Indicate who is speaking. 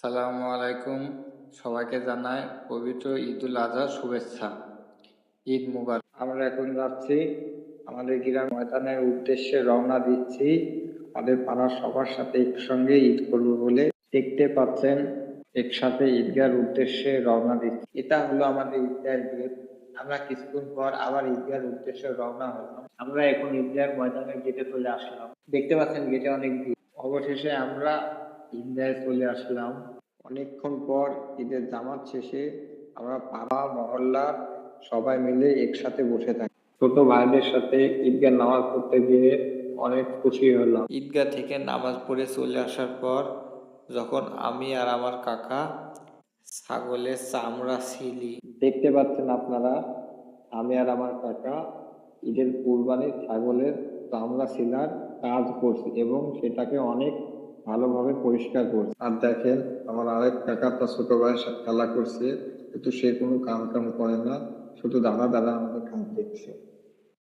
Speaker 1: সালামু আলাইকুম। সবাইকে জানাই পবিত্র ঈদুল আজহার শুভেচ্ছা। ঈদ মুবারক। আমরা এখন যাচ্ছি আমাদের গ্রাম ময়দানের উদ্দেশ্যে রওনা দিচ্ছি। আমাদের পাড়ার সবার সাথে একসঙ্গে ঈদ করব বলে দেখতে পাচ্ছেন একসাথে ঈদগাহর উদ্দেশ্যে রওনা দিচ্ছি। এটা হলো আমাদের ঈদগাহের গেট। আমরা কিছুক্ষণ পর আবার ঈদগাহের উদ্দেশ্যে রওনা হলাম। আমরা এখন ঈদগাহের ময়দানের গেটে চলে আসলাম। দেখতে পাচ্ছেন গেটে অনেক ভিড়। অবশেষে আমরা ঈদগাহে চলে আসলাম। অনেকক্ষণ পর ঈদের জামাত শেষে আমরা পাড়া মহল্লা সবাই মিলে একসাথে বসে থাকি। ছোট ভাইদের সাথে ঈদগাহ নামাজ পড়তে গিয়ে অনেক খুশি হলাম। ঈদগাহ থেকে নামাজ পড়ে চলে আসার পর যখন আমি আর আমার কাকা ছাগলের চামড়া ছিলি, দেখতে পাচ্ছেন আপনারা, আমি আর আমার কাকা ঈদের কুরবানির ছাগলের চামড়া ছিলার কাজ করছি এবং সেটাকে অনেক ভালোভাবে পরিষ্কার করছি। আর দেখেন আমার আরেক কাকা তার ছোট ভাইয়ের সাথে খেলা করছে, কিন্তু সে কোনো কাম করে না, শুধু দাদা দাদা আমাদের কাজ দেখছে।